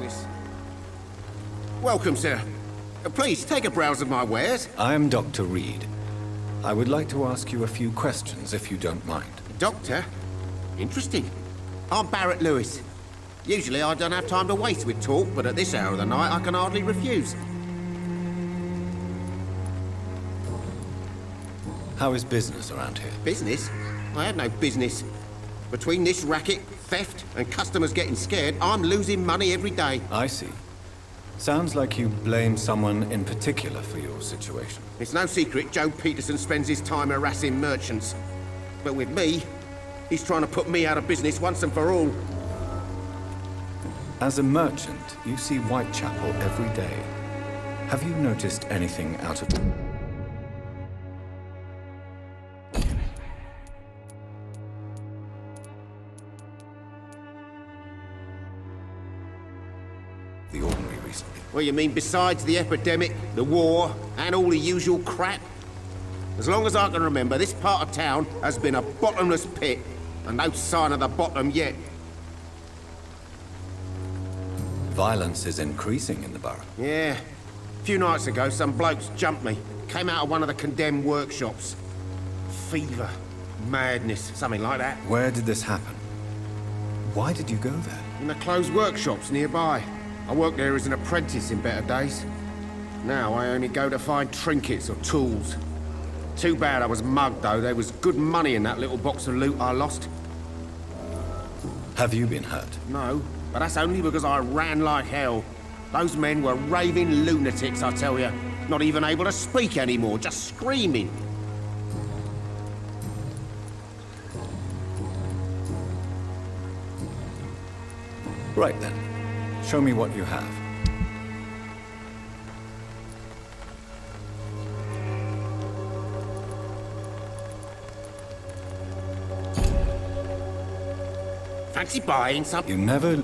business. Welcome, sir. Please, take a browse of my wares. I am Dr. Reed. I would like to ask you a few questions, if you don't mind. Doctor? Interesting. I'm Barrett Lewis. Usually I don't have time to waste with talk, but at this hour of the night I can hardly refuse. How is business around here? Business? I have no business. Between this racket, theft, and customers getting scared, I'm losing money every day. I see. Sounds like you blame someone in particular for your situation. It's no secret Joe Peterson spends his time harassing merchants. But with me, he's trying to put me out of business once and for all. As a merchant, you see Whitechapel every day. Have you noticed anything out of the ordinary recently? Well, you mean besides the epidemic, the war, and all the usual crap? As long as I can remember, this part of town has been a bottomless pit, and no sign of the bottom yet. Violence is increasing in the borough. Yeah. A few nights ago, some blokes jumped me. Came out of one of the condemned workshops. Fever, madness, something like that. Where did this happen? Why did you go there? In the closed workshops nearby. I worked there as an apprentice in better days. Now I only go to find trinkets or tools. Too bad I was mugged, though. There was good money in that little box of loot I lost. Have you been hurt? No, but that's only because I ran like hell. Those men were raving lunatics, I tell you. Not even able to speak anymore, just screaming. Right then. Show me what you have. Fancy buying some? You never...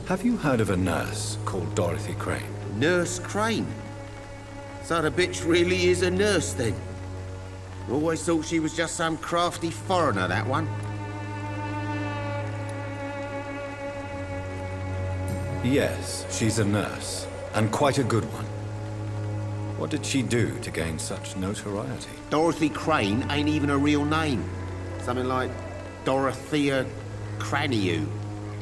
Have you heard of a nurse called Dorothy Crane? Nurse Crane? So the bitch really is a nurse, then? Always thought she was just some crafty foreigner, that one. Yes, she's a nurse, and quite a good one. What did she do to gain such notoriety? Dorothy Crane ain't even a real name. Something like Dorothea Craniu.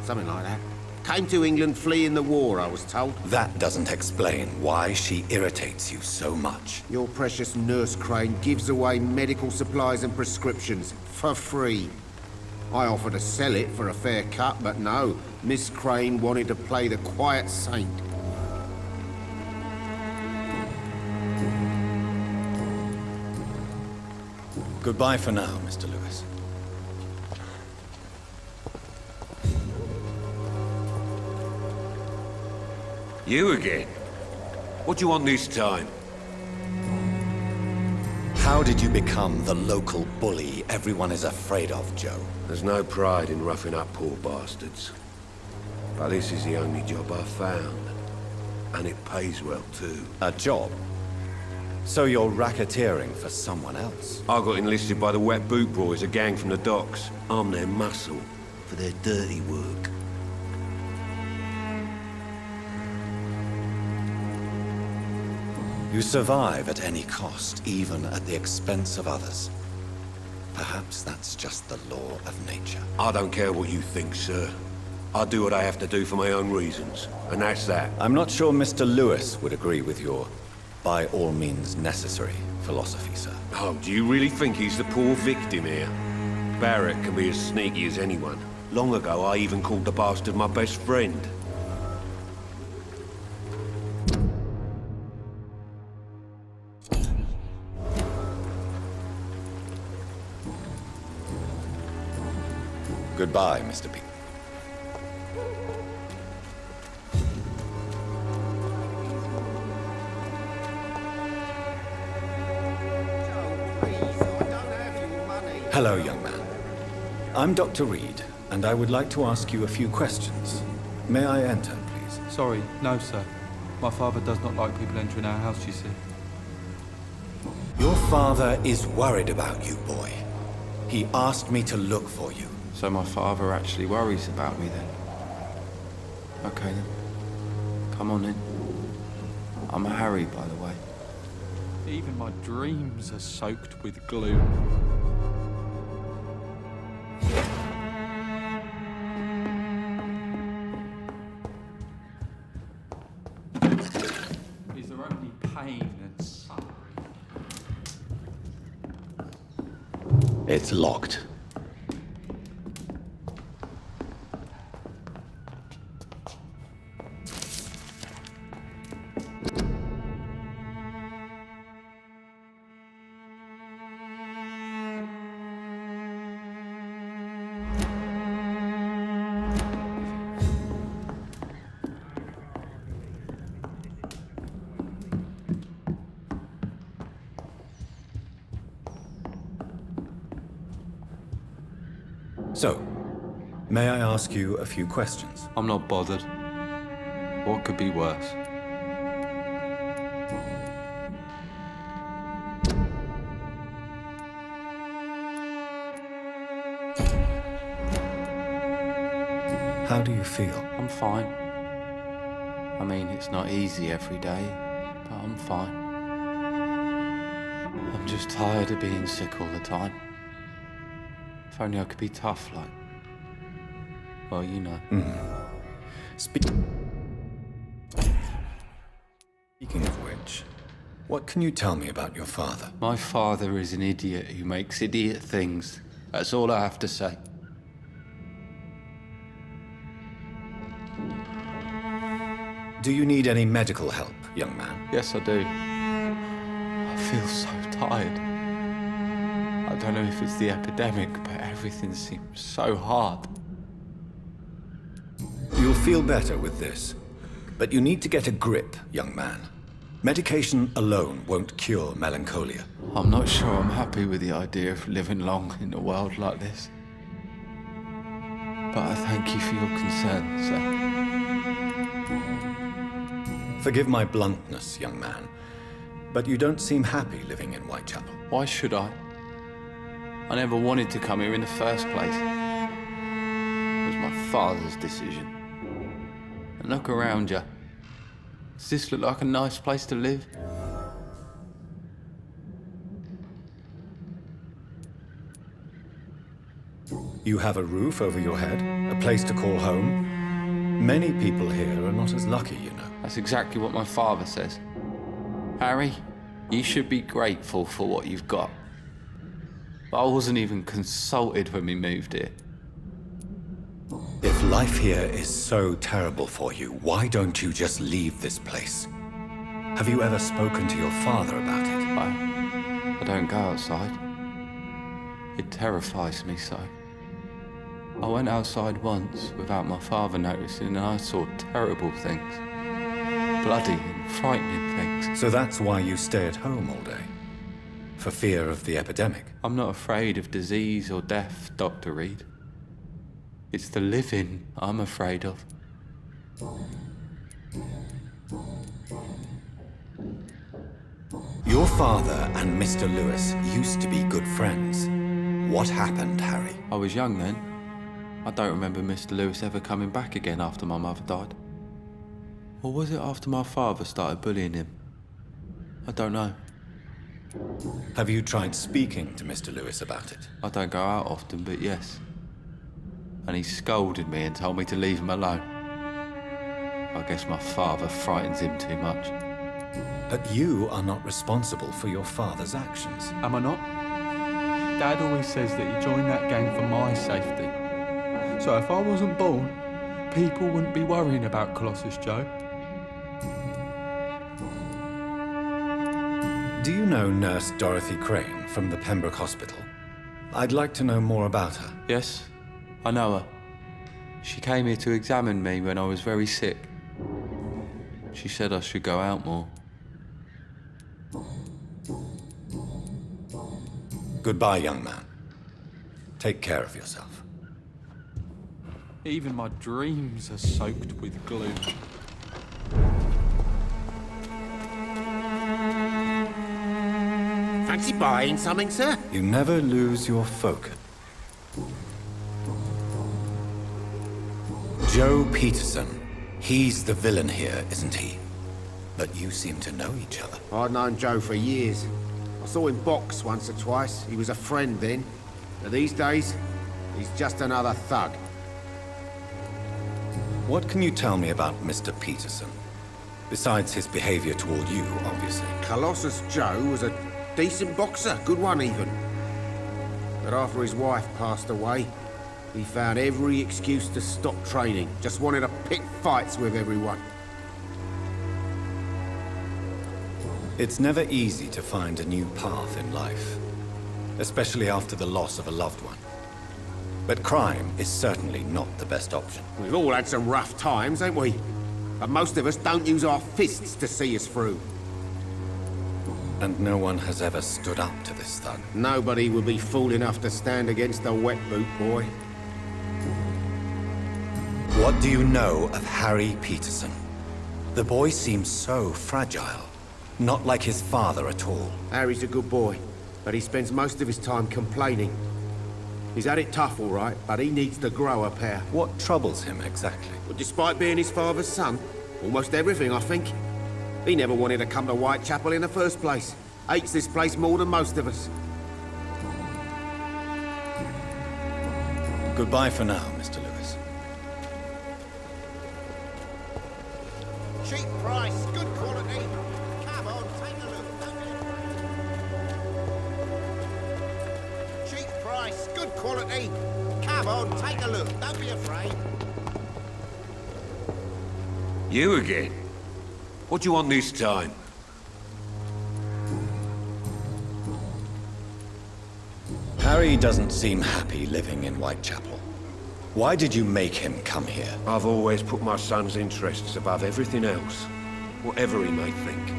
Something like that. Came to England fleeing the war, I was told. That doesn't explain why she irritates you so much. Your precious Nurse Crane gives away medical supplies and prescriptions for free. I offered to sell it for a fair cut, but no. Miss Crane wanted to play the quiet saint. Goodbye for now, Mr. Lewis. You again? What do you want this time? How did you become the local bully everyone is afraid of, Joe? There's no pride in roughing up poor bastards. But this is the only job I've found. And it pays well, too. A job? So you're racketeering for someone else? I got enlisted by the Wet Boot Boys, a gang from the docks. I'm their muscle for their dirty work. You survive at any cost, even at the expense of others. Perhaps that's just the law of nature. I don't care what you think, sir. I do what I have to do for my own reasons, and that's that. I'm not sure Mr. Lewis would agree with your by all means necessary philosophy, sir. Oh, do you really think he's the poor victim here? Barrett can be as sneaky as anyone. Long ago, I even called the bastard my best friend. Goodbye, Mr. P. Hello, young man. I'm Dr. Reed, and I would like to ask you a few questions. May I enter, please? Sorry, no, sir. My father does not like people entering our house, you see. Your father is worried about you, boy. He asked me to look for you. So my father actually worries about me then? Okay then. Come on in. I'm Harry, by the way. Even my dreams are soaked with glue. Is there only pain and suffering? It's locked. So, may I ask you a few questions? I'm not bothered. What could be worse? How do you feel? I'm fine. I mean, it's not easy every day, but I'm fine. I'm just tired of being sick all the time. If only I could be tough like... Well, you know. Speaking of which, what can you tell me about your father? My father is an idiot who makes idiot things. That's all I have to say. Do you need any medical help, young man? Yes, I do. I feel so tired. I don't know if it's the epidemic, but everything seems so hard. You'll feel better with this, but you need to get a grip, young man. Medication alone won't cure melancholia. I'm not sure I'm happy with the idea of living long in a world like this. But I thank you for your concern, sir. Forgive my bluntness, young man, but you don't seem happy living in Whitechapel. Why should I? I never wanted to come here in the first place. It was my father's decision. And look around you. Does this look like a nice place to live? You have a roof over your head, a place to call home. Many people here are not as lucky, you know. That's exactly what my father says. Harry, you should be grateful for what you've got. But I wasn't even consulted when we moved here. If life here is so terrible for you, why don't you just leave this place? Have you ever spoken to your father about it? I don't go outside. It terrifies me so. I went outside once without my father noticing and I saw terrible things. Bloody and frightening things. So that's why you stay at home all day? For fear of the epidemic? I'm not afraid of disease or death, Dr. Reed. It's the living I'm afraid of. Your father and Mr. Lewis used to be good friends. What happened, Harry? I was young then. I don't remember Mr. Lewis ever coming back again after my mother died. Or was it after my father started bullying him? I don't know. Have you tried speaking to Mr. Lewis about it? I don't go out often, but yes. And he scolded me and told me to leave him alone. I guess my father frightens him too much. But you are not responsible for your father's actions. Am I not? Dad always says that he joined that gang for my safety. So if I wasn't born, people wouldn't be worrying about Colossus Joe. Do you know Nurse Dorothy Crane from the Pembroke Hospital? I'd like to know more about her. Yes, I know her. She came here to examine me when I was very sick. She said I should go out more. Goodbye, young man. Take care of yourself. Even my dreams are soaked with glue. Fancy buying something, sir? You never lose your focus. Joe Peterson, He's the villain here, isn't he? But you seem to know each other. I'd known Joe for years. I saw him box once or twice. He was a friend then. But these days, he's just another thug. What can you tell me about Mr. Peterson? Besides his behavior toward you, obviously. Colossus Joe was a decent boxer, good one even. But after his wife passed away, he found every excuse to stop training. Just wanted to pick fights with everyone. It's never easy to find a new path in life, especially after the loss of a loved one. But crime is certainly not the best option. We've all had some rough times, ain't we? But most of us don't use our fists to see us through. And no one has ever stood up to this thug. Nobody would be fool enough to stand against the wet boot boy. What do you know of Harry Peterson? The boy seems so fragile. Not like his father at all. Harry's a good boy, but he spends most of his time complaining. He's had it tough, all right, but he needs to grow a pair. What troubles him exactly? Well, despite being his father's son, almost everything, I think. He never wanted to come to Whitechapel in the first place. Hates this place more than most of us. Goodbye for now, Mr. Lewis. Cheap price, good quality. Come on, take a look. Don't be afraid. Cheap price, good quality. Come on, take a look. Don't be afraid. You again? What do you want this time? Harry doesn't seem happy living in Whitechapel. Why did you make him come here? I've always put my son's interests above everything else, whatever he may think.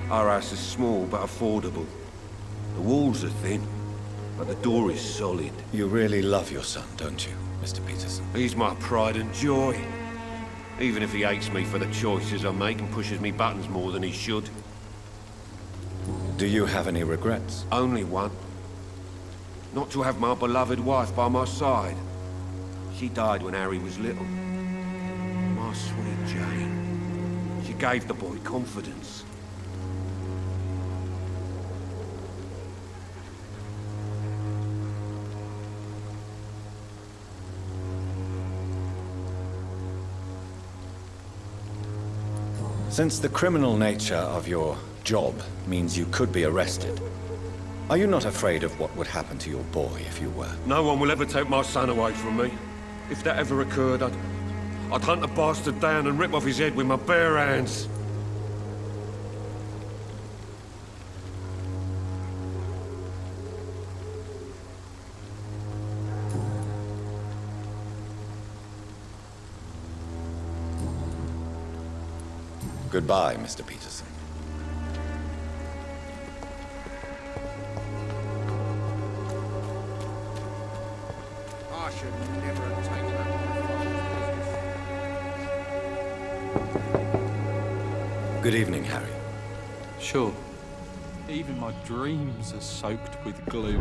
Our house is small but affordable. The walls are thin, but the door is solid. You really love your son, don't you, Mr. Peterson? He's my pride and joy. Even if he hates me for the choices I make and pushes me buttons more than he should. Do you have any regrets? Only one. Not to have my beloved wife by my side. She died when Harry was little. My sweet Jane. She gave the boy confidence. Since the criminal nature of your job means you could be arrested, are you not afraid of what would happen to your boy if you were? No one will ever take my son away from me. If that ever occurred, I'd hunt the bastard down and rip off his head with my bare hands. Goodbye, Mr. Peterson. I should never have taken up my Good evening, Harry. Sure. Even my dreams are soaked with glue.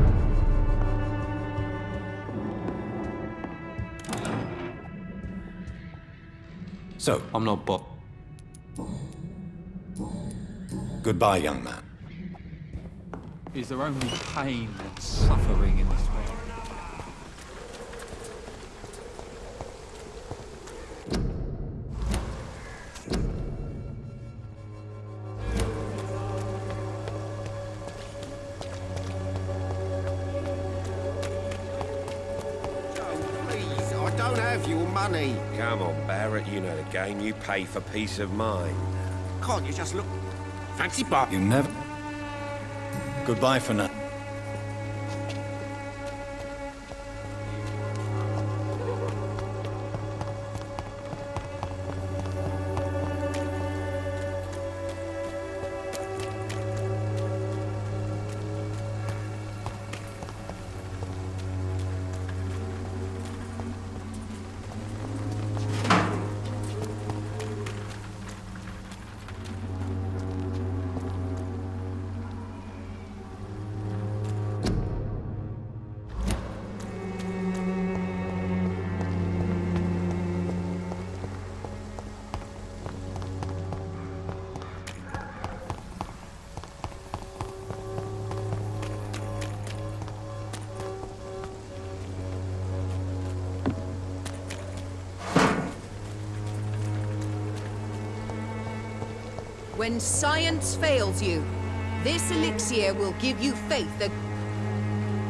So, I'm not bot. goodbye, young man. Is there only pain and suffering in this world? Please, I don't have your money. Come on, Barrett, you know the game. You pay for peace of mind. Can't you just look? Fancy bar. You never... Goodbye for now. When science fails you, this elixir will give you faith that...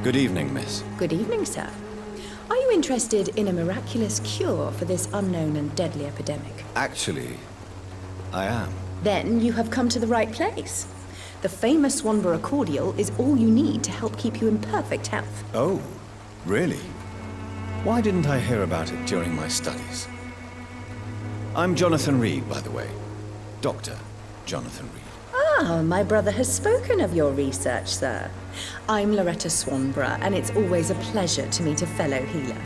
Good evening, miss. Good evening, sir. Are you interested in a miraculous cure for this unknown and deadly epidemic? Actually, I am. Then you have come to the right place. The famous Swanborough cordial is all you need to help keep you in perfect health. Oh, really? Why didn't I hear about it during my studies? I'm Jonathan Reed, by the way. Dr. Jonathan Reed. Ah, my brother has spoken of your research, sir. I'm Loretta Swanborough, and it's always a pleasure to meet a fellow healer.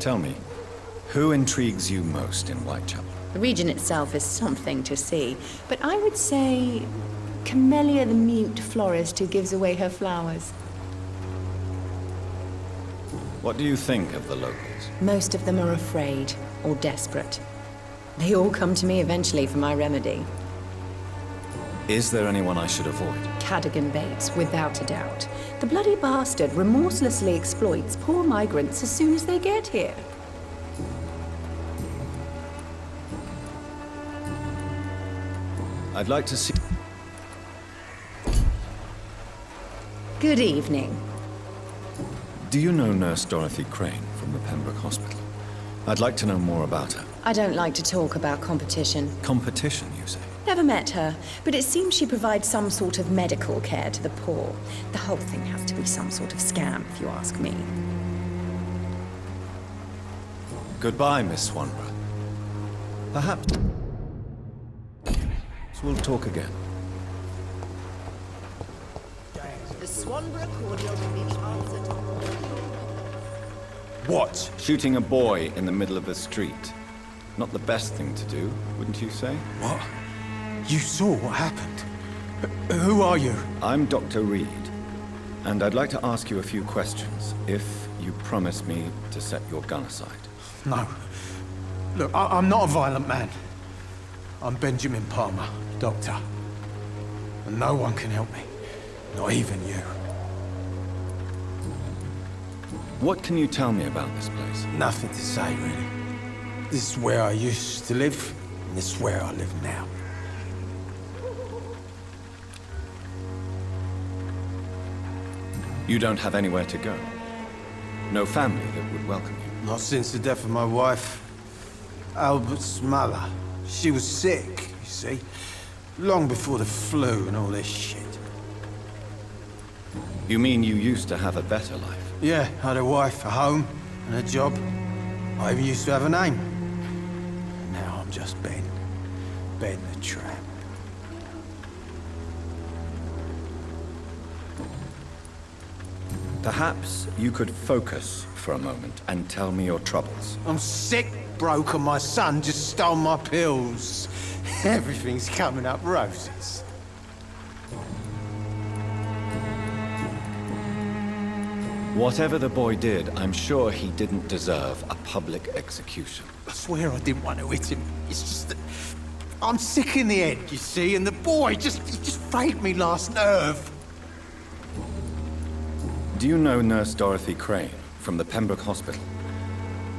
Tell me, who intrigues you most in Whitechapel? The region itself is something to see, but I would say Camellia the mute florist who gives away her flowers. What do you think of the locals? Most of them are afraid or desperate. They all come to me eventually for my remedy. Is there anyone I should avoid? Cadogan Bates, without a doubt. The bloody bastard remorselessly exploits poor migrants as soon as they get here. I'd like to see... Good evening. Do you know Nurse Dorothy Crane from the Pembroke Hospital? I'd like to know more about her. I don't like to talk about competition. Competition, you say? Never met her, but it seems she provides some sort of medical care to the poor. The whole thing has to be some sort of scam, if you ask me. Goodbye, Miss Swanborough. Perhaps we'll talk again. The Swanborough cordial will be the answer to... What? Shooting a boy in the middle of the street. Not the best thing to do, wouldn't you say? What? You saw what happened? Who are you? I'm Dr. Reed, and I'd like to ask you a few questions, if you promise me to set your gun aside. No. Look, I'm not a violent man. I'm Benjamin Palmer, doctor. And no one can help me. Not even you. What can you tell me about this place? Nothing to say, really. This is where I used to live, and this is where I live now. You don't have anywhere to go? No family that would welcome you? Not since the death of my wife, Albert's mother. She was sick, you see. Long before the flu and all this shit. You mean you used to have a better life? Yeah, I had a wife, a home, and a job. I even used to have a name. Now I'm just Ben. Ben the tramp. Perhaps you could focus for a moment and tell me your troubles. I'm sick, broke, and my son just stole my pills. Everything's coming up roses. Whatever the boy did, I'm sure he didn't deserve a public execution. I swear I didn't want to hit him. It's just that I'm sick in the head, you see, and the boy he just faked me last nerve. Do you know Nurse Dorothy Crane from the Pembroke Hospital?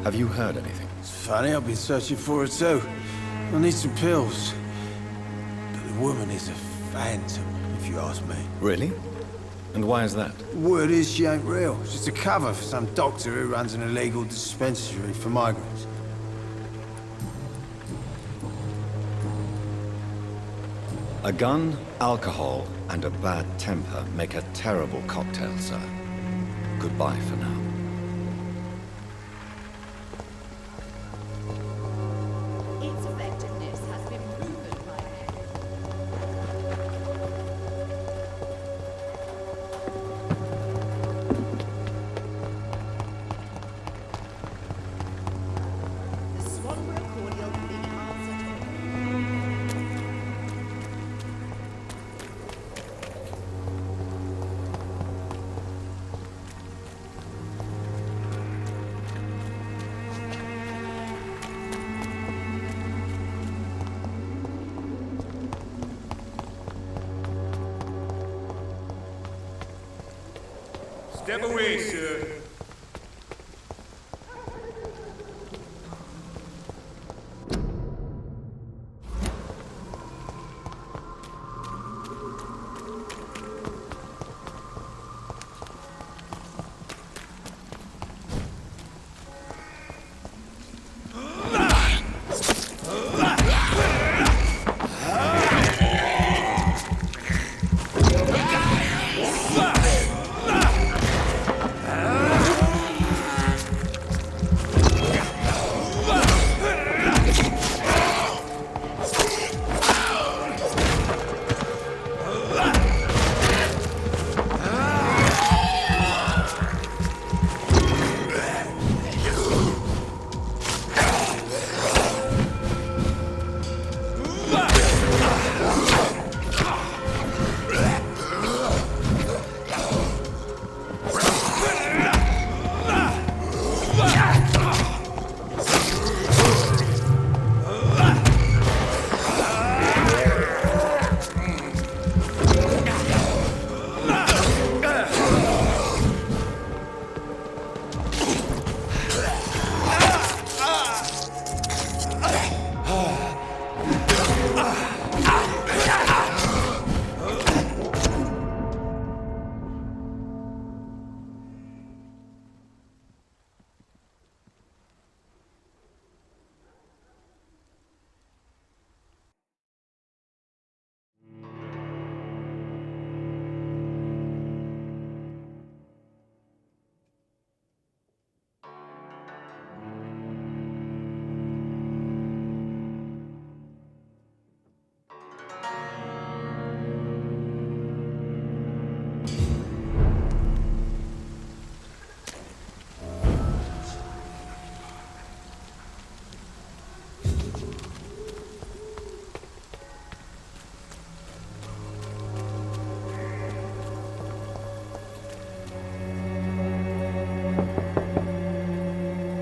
Have you heard anything? It's funny, I've been searching for her too. I need some pills. But the woman is a phantom, if you ask me. Really? And why is that? Word is she ain't real. It's just a cover for some doctor who runs an illegal dispensary for migrants. A gun, alcohol, and a bad temper make a terrible cocktail, sir. Goodbye for now. Its effectiveness has been proven by the Swanborough cordial will be the answer to... Step away, sir.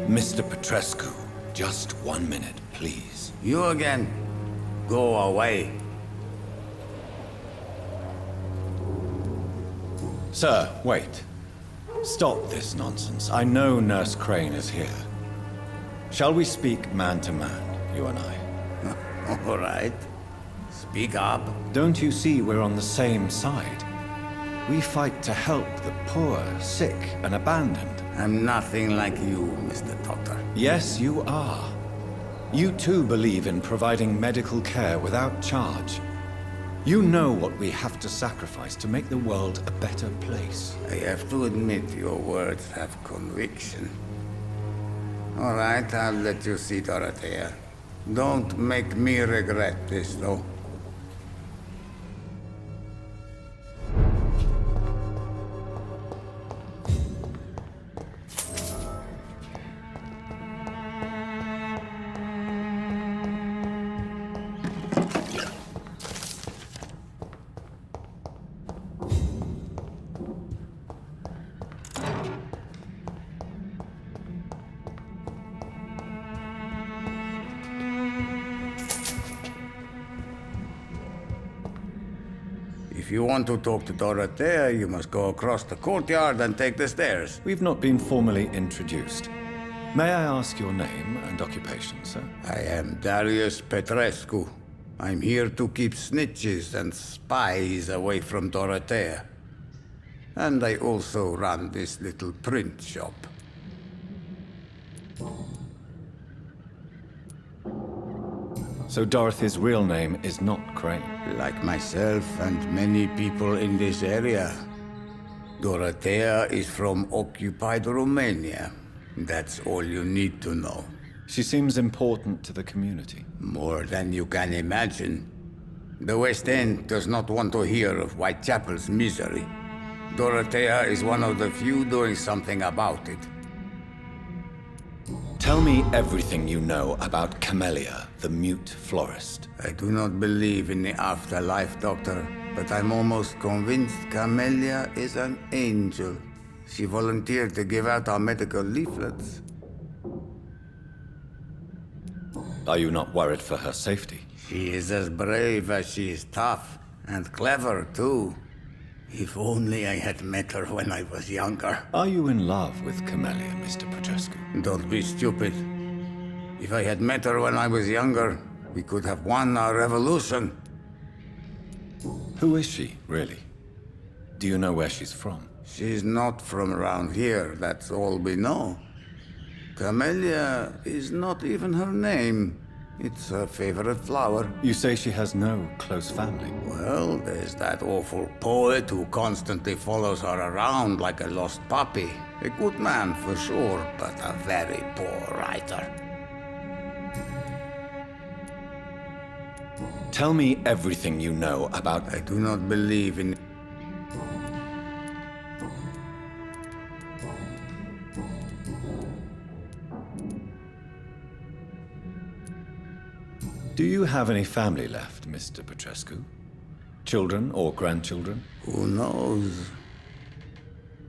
Mr. Petrescu, just 1 minute, please. You again? Go away. Sir, wait. Stop this nonsense. I know Nurse Crane is here. Shall we speak man to man, you and I? All right. Speak up. Don't you see we're on the same side? We fight to help the poor, sick, and abandoned. I'm nothing like you, Mr. Doctor. Yes, you are. You too believe in providing medical care without charge. You know what we have to sacrifice to make the world a better place. I have to admit your words have conviction. All right, I'll let you see Dorothea. Don't make me regret this, though. If you want to talk to Dorothea, you must go across the courtyard and take the stairs. We've not been formally introduced. May I ask your name and occupation, sir? I am Darius Petrescu. I'm here to keep snitches and spies away from Dorothea. And I also run this little print shop. So Dorothy's real name is not Crane. Like myself and many people in this area, Dorothea is from occupied Romania. That's all you need to know. She seems important to the community. More than you can imagine. The West End does not want to hear of Whitechapel's misery. Dorothea is one of the few doing something about it. Tell me everything you know about Camellia, the mute florist. I do not believe in the afterlife, Doctor, but I'm almost convinced Camellia is an angel. She volunteered to give out our medical leaflets. Are you not worried for her safety? She is as brave as she is tough, and clever, too. If only I had met her when I was younger. Are you in love with Camellia, Mr. Petrescu? Don't be stupid. If I had met her when I was younger, we could have won our revolution. Who is she, really? Do you know where she's from? She's not from around here, that's all we know. Camellia is not even her name. It's her favorite flower. You say she has no close family. Well, there's that awful poet who constantly follows her around like a lost puppy. A good man for sure, but a very poor writer. Tell me everything you know about... I do not believe in... Do you have any family left, Mr. Petrescu? Children or grandchildren? Who knows?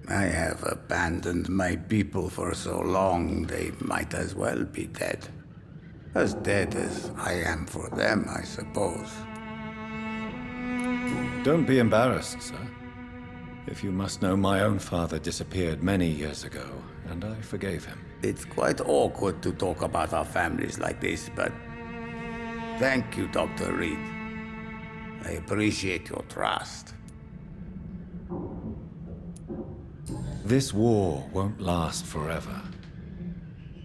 I have abandoned my people for so long, they might as well be dead. As dead as I am for them, I suppose. Don't be embarrassed, sir. If you must know, my own father disappeared many years ago, and I forgave him. It's quite awkward to talk about our families like this, but... Thank you, Dr. Reed. I appreciate your trust. This war won't last forever.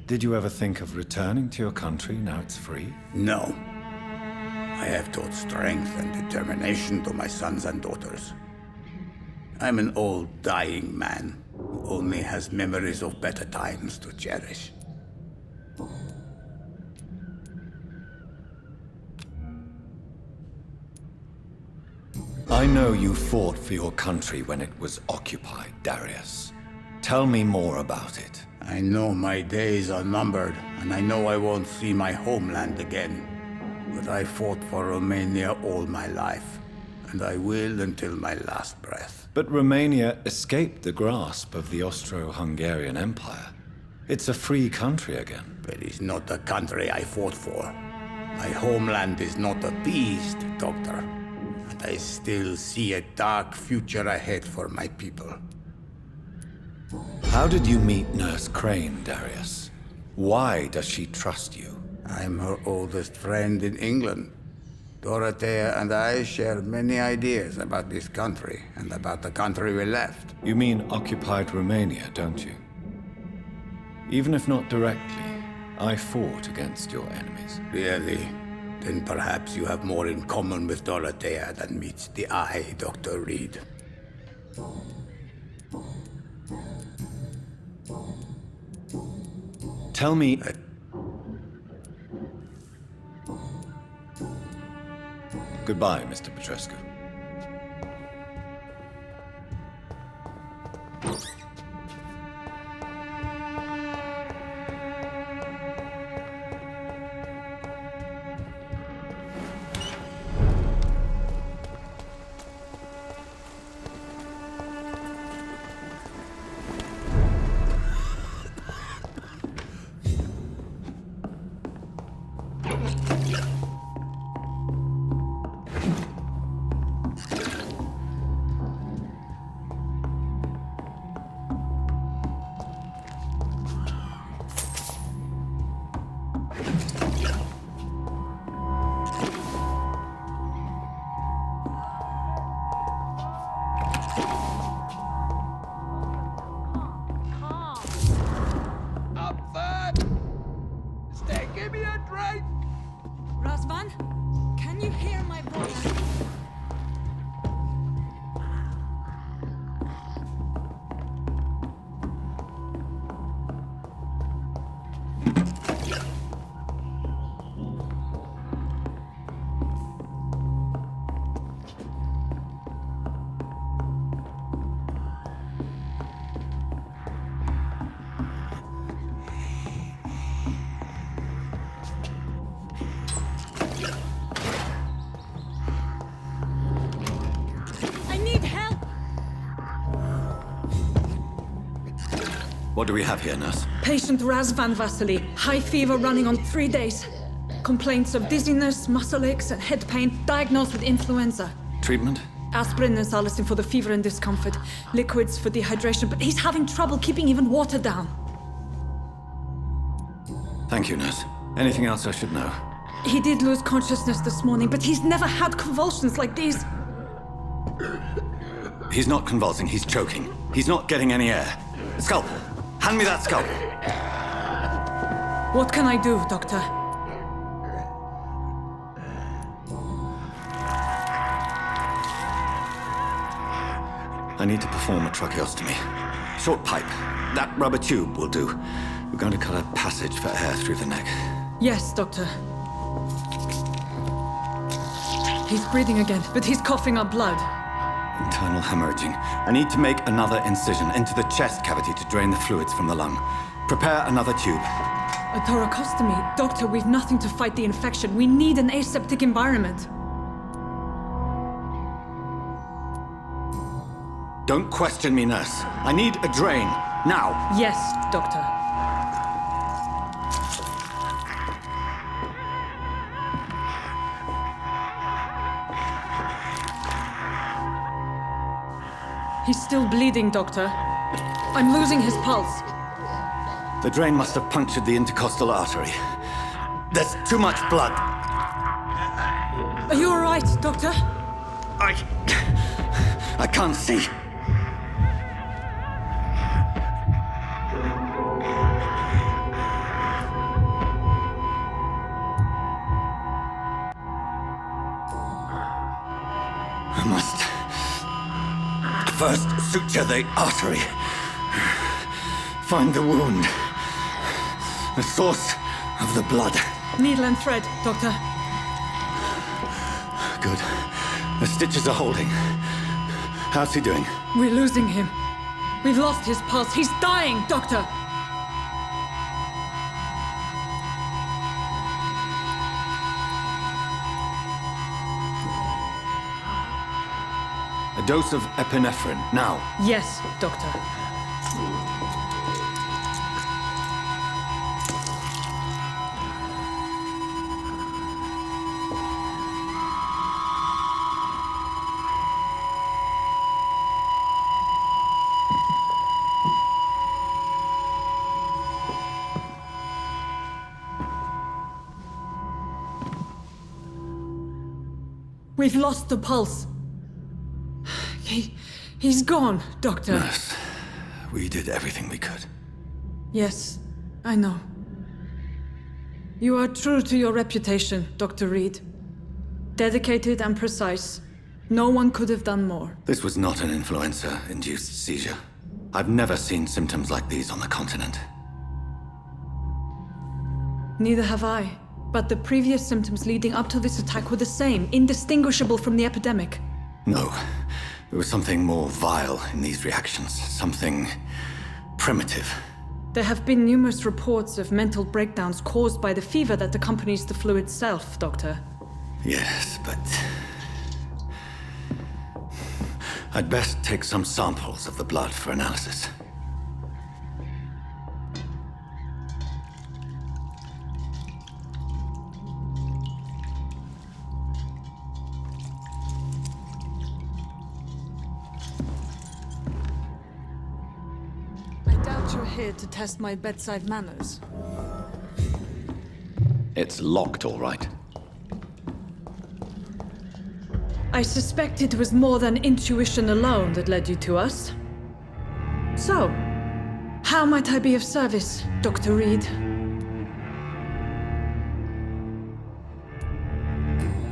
Did you ever think of returning to your country now it's free? No. I have taught strength and determination to my sons and daughters. I'm an old, dying man who only has memories of better times to cherish. I know you fought for your country when it was occupied, Darius. Tell me more about it. I know my days are numbered, and I know I won't see my homeland again. But I fought for Romania all my life, and I will until my last breath. But Romania escaped the grasp of the Austro-Hungarian Empire. It's a free country again. But it's not the country I fought for. My homeland is not appeased, Doctor. And I still see a dark future ahead for my people. How did you meet Nurse Crane, Darius? Why does she trust you? I'm her oldest friend in England. Dorothea and I share many ideas about this country and about the country we left. You mean occupied Romania, don't you? Even if not directly, I fought against your enemies. Really? Then perhaps you have more in common with Dorothea than meets the eye, Dr. Reed. Tell me... Goodbye, Mr. Petrescu. Razvan, can you hear my voice? What do we have here, nurse? Patient Razvan Vasily, high fever running on 3 days. Complaints of dizziness, muscle aches, and head pain, diagnosed with influenza. Treatment? Aspirin and salicin for the fever and discomfort, liquids for dehydration, but he's having trouble keeping even water down. Thank you, nurse. Anything else I should know? He did lose consciousness this morning, but he's never had convulsions like these. He's not convulsing, he's choking. He's not getting any air. Scalpel! Hand me that scalpel! What can I do, Doctor? I need to perform a tracheostomy. Short pipe. That rubber tube will do. We're going to cut a passage for air through the neck. Yes, Doctor. He's breathing again, but he's coughing up blood. Internal hemorrhaging. I need to make another incision into the chest cavity to drain the fluids from the lung. Prepare another tube. A thoracostomy? Doctor, we've nothing to fight the infection. We need an aseptic environment. Don't question me, nurse. I need a drain. Now. Yes, Doctor. He's still bleeding, Doctor. I'm losing his pulse. The drain must have punctured the intercostal artery. There's too much blood. Are you all right, Doctor? I can't see. I must first suture the artery. Find the wound. The source of the blood. Needle and thread, Doctor. Good. The stitches are holding. How's he doing? We're losing him. We've lost his pulse. He's dying, Doctor! A dose of epinephrine, now. Yes, Doctor. We've lost the pulse. He's gone, Doctor. Nurse, we did everything we could. Yes, I know. You are true to your reputation, Dr. Reed. Dedicated and precise. No one could have done more. This was not an influenza-induced seizure. I've never seen symptoms like these on the continent. Neither have I. But the previous symptoms leading up to this attack were the same, indistinguishable from the epidemic. No. There was something more vile in these reactions. Something primitive. There have been numerous reports of mental breakdowns caused by the fever that accompanies the flu itself, Doctor. Yes, but... I'd best take some samples of the blood for analysis. I doubt you're here to test my bedside manners. It's locked, all right. I suspect it was more than intuition alone that led you to us. So, how might I be of service, Dr. Reed?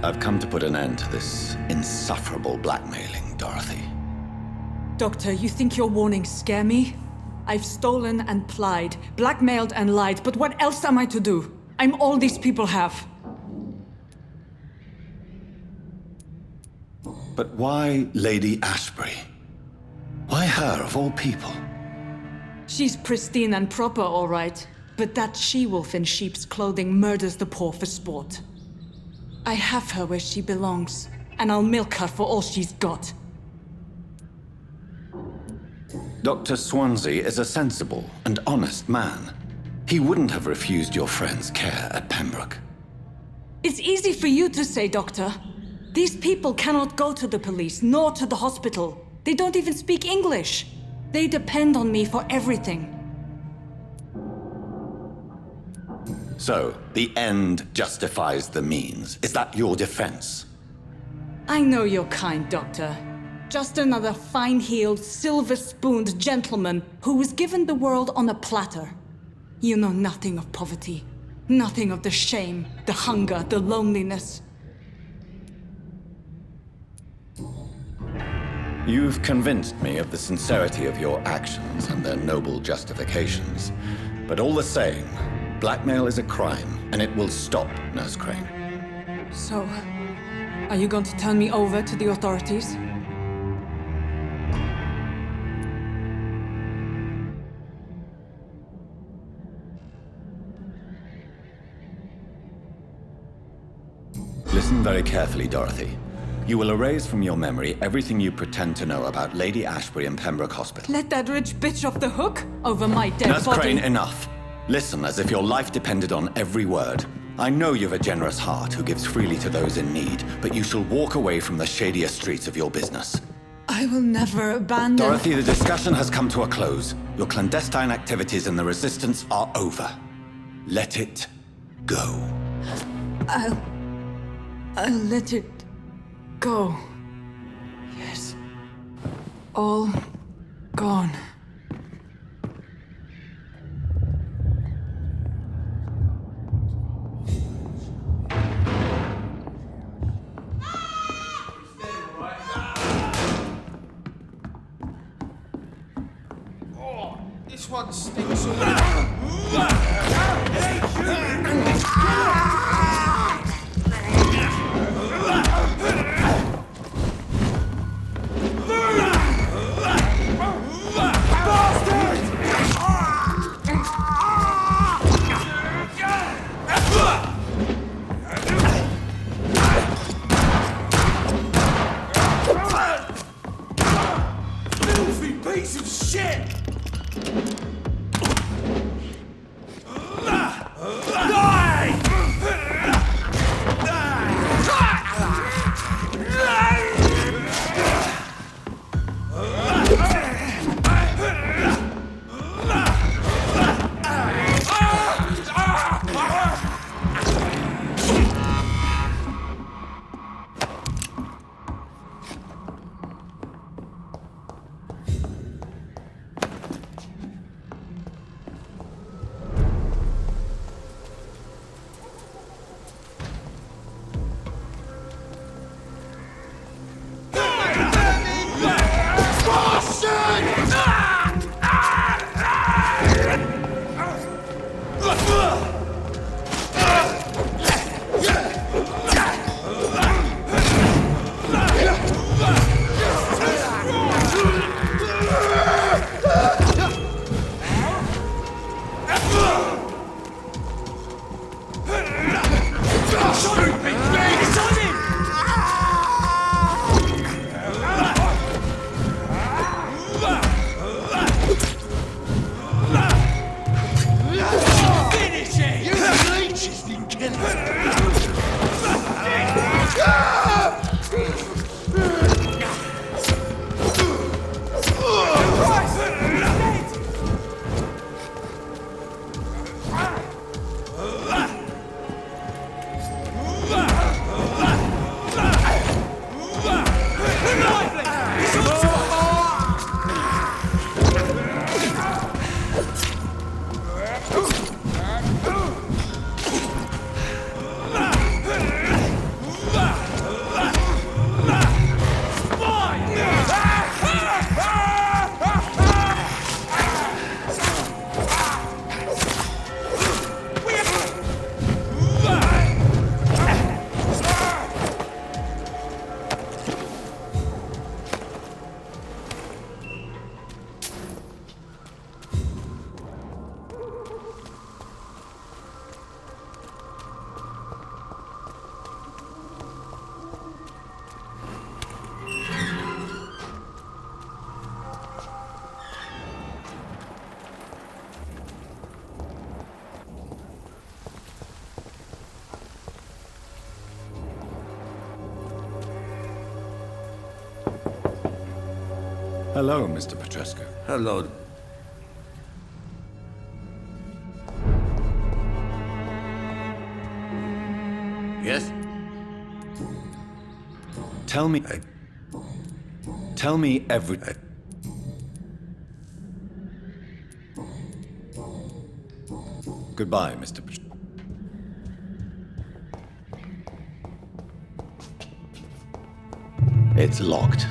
I've come to put an end to this insufferable blackmailing, Dorothy. Doctor, you think your warnings scare me? I've stolen and plied, blackmailed and lied, but what else am I to do? I'm all these people have. But why Lady Ashbury? Why her, of all people? She's pristine and proper, all right. But that she-wolf in sheep's clothing murders the poor for sport. I have her where she belongs, and I'll milk her for all she's got. Dr. Swansea is a sensible and honest man. He wouldn't have refused your friend's care at Pembroke. It's easy for you to say, Doctor. These people cannot go to the police, nor to the hospital. They don't even speak English. They depend on me for everything. So, the end justifies the means. Is that your defense? I know you're kind, Doctor. Just another fine-heeled, silver-spooned gentleman who was given the world on a platter. You know nothing of poverty. Nothing of the shame, the hunger, the loneliness. You've convinced me of the sincerity of your actions and their noble justifications. But all the same, blackmail is a crime, and it will stop, Nurse Crane. So, are you going to turn me over to the authorities? Listen very carefully, Dorothy. You will erase from your memory everything you pretend to know about Lady Ashbury and Pembroke Hospital. Let that rich bitch off the hook over my dead Nurse body. Crane, enough. Listen as if your life depended on every word. I know you've a generous heart who gives freely to those in need, but you shall walk away from the shadier streets of your business. I will never abandon... Dorothy, the discussion has come to a close. Your clandestine activities in the Resistance are over. Let it go. I'll let it go. Yes. All gone. Oh, this one stinks already. Filthy piece of shit! Hello, Mr. Petrescu. Hello. Yes? Tell me... Tell me everything. Goodbye, Mr. Petrescu. It's locked.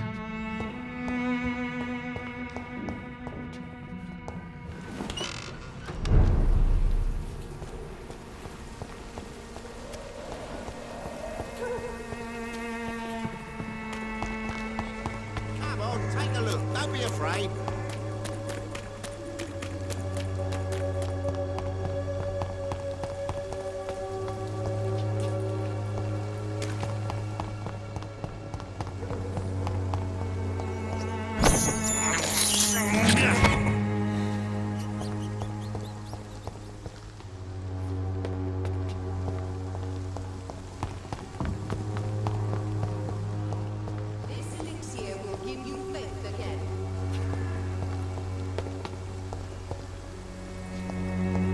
Come on, take a look. Don't be afraid. This elixir will give you faith again.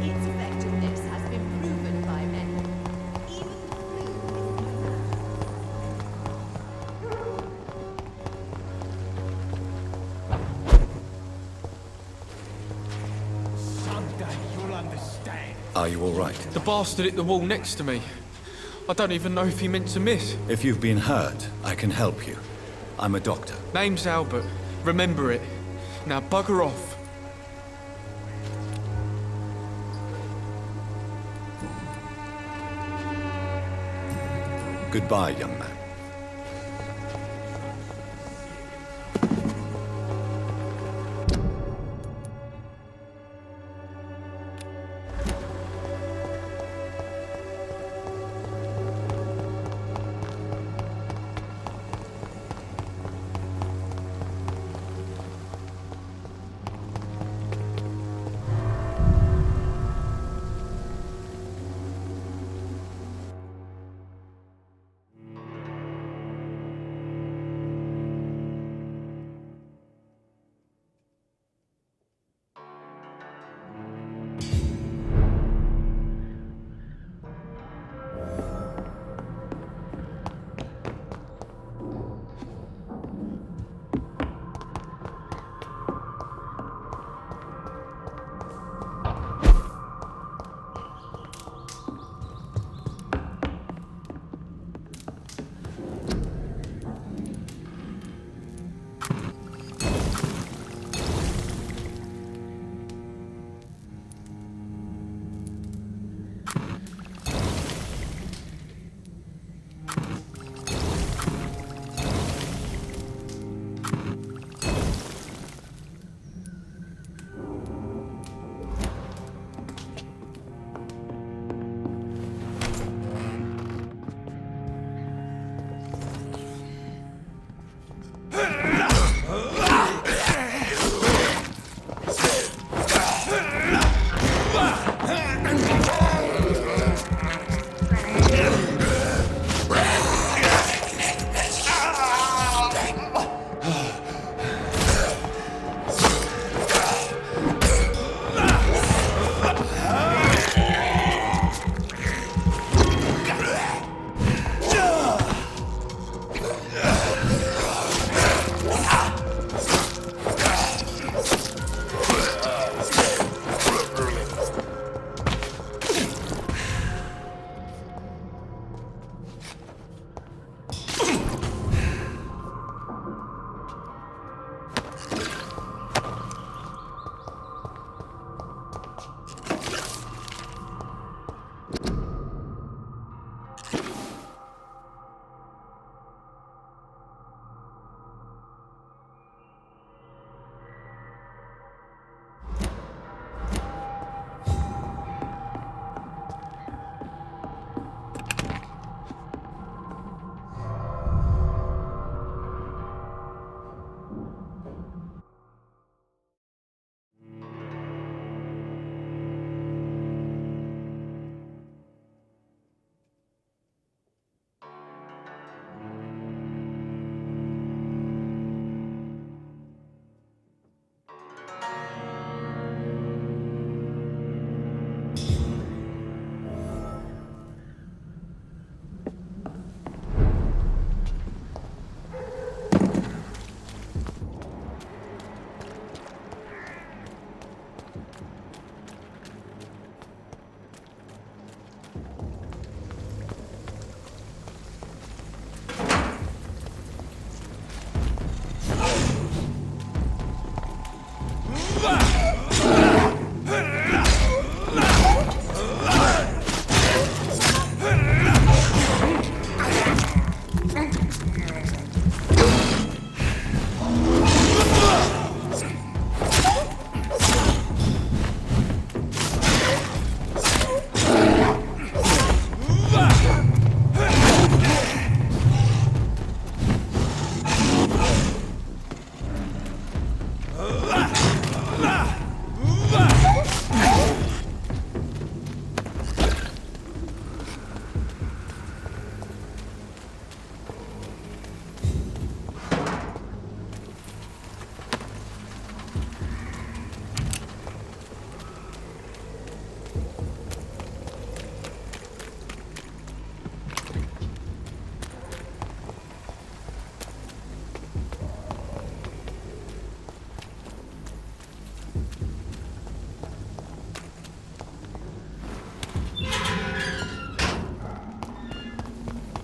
Its effectiveness has been proven by many. Even the flu is no match. Someday you'll understand. Are you all right? The bastard hit the wall next to me. I don't even know if he meant to miss. If you've been hurt, I can help you. I'm a doctor. Name's Albert. Remember it. Now bugger off. Goodbye, young man.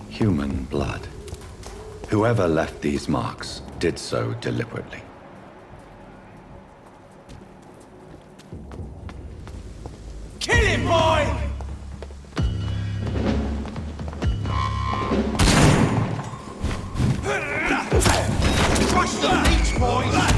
Human blood. Whoever left these marks did so deliberately. Kill him, boy! Crush the leech, boys!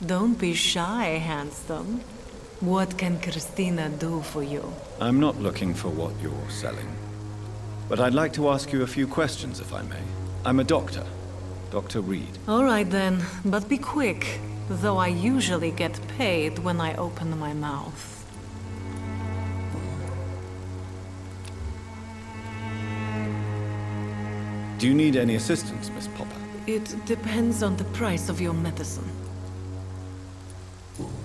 Don't be shy, handsome. What can Christina do for you? I'm not looking for what you're selling. But I'd like to ask you a few questions, if I may. I'm a doctor. Dr. Reed. All right then, but be quick. Though I usually get paid when I open my mouth. Do you need any assistance, Miss Popper? It depends on the price of your medicine.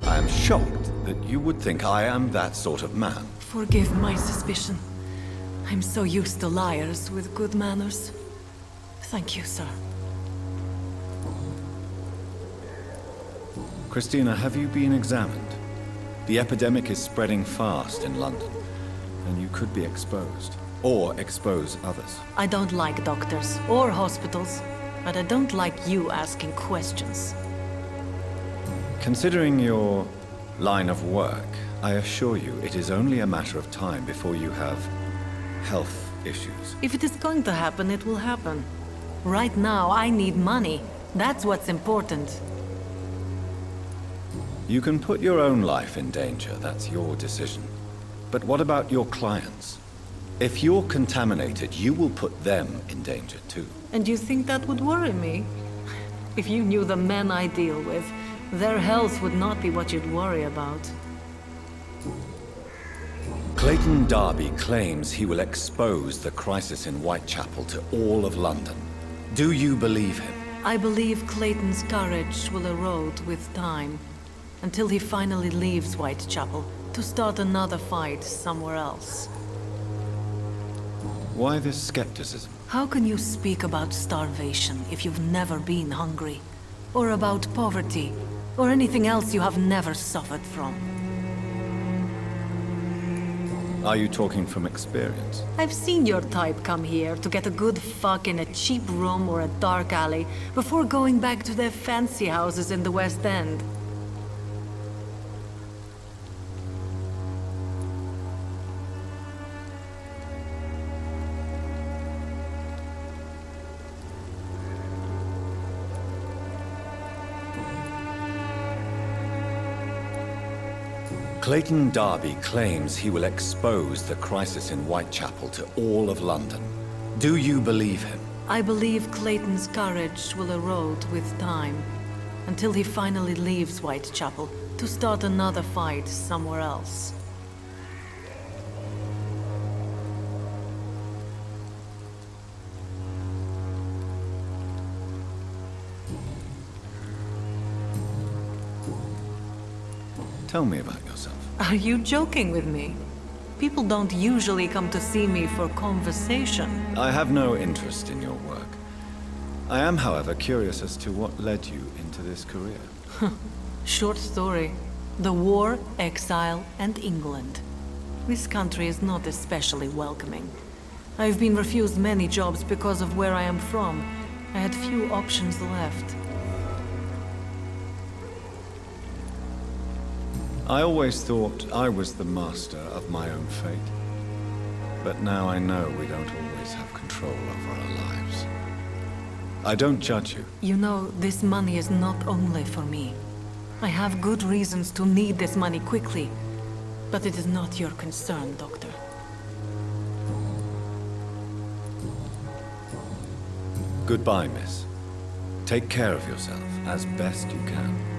I am shocked that you would think I am that sort of man. Forgive my suspicion. I'm so used to liars with good manners. Thank you, sir. Christina, have you been examined? The epidemic is spreading fast in London, and you could be exposed. Or expose others. I don't like doctors or hospitals, but I don't like you asking questions. Considering your line of work, I assure you it is only a matter of time before you have health issues. If it is going to happen, it will happen. Right now, I need money. That's what's important. You can put your own life in danger, that's your decision. But what about your clients? If you're contaminated, you will put them in danger too. And you think that would worry me? If you knew the men I deal with, their health would not be what you'd worry about. Clayton Darby claims he will expose the crisis in Whitechapel to all of London. Do you believe him? I believe Clayton's courage will erode with time, until he finally leaves Whitechapel to start another fight somewhere else. Why this skepticism? How can you speak about starvation if you've never been hungry? Or about poverty? Or anything else you have never suffered from? Are you talking from experience? I've seen your type come here to get a good fuck in a cheap room or a dark alley before going back to their fancy houses in the West End. Clayton Darby claims he will expose the crisis in Whitechapel to all of London. Do you believe him? I believe Clayton's courage will erode with time, until he finally leaves Whitechapel to start another fight somewhere else. Tell me about yourself. Are you joking with me? People don't usually come to see me for conversation. I have no interest in your work. I am, however, curious as to what led you into this career. Short story. The war, exile, and England. This country is not especially welcoming. I've been refused many jobs because of where I am from. I had few options left. I always thought I was the master of my own fate. But now I know we don't always have control over our lives. I don't judge you. You know, this money is not only for me. I have good reasons to need this money quickly. But it is not your concern, Doctor. Goodbye, miss. Take care of yourself as best you can.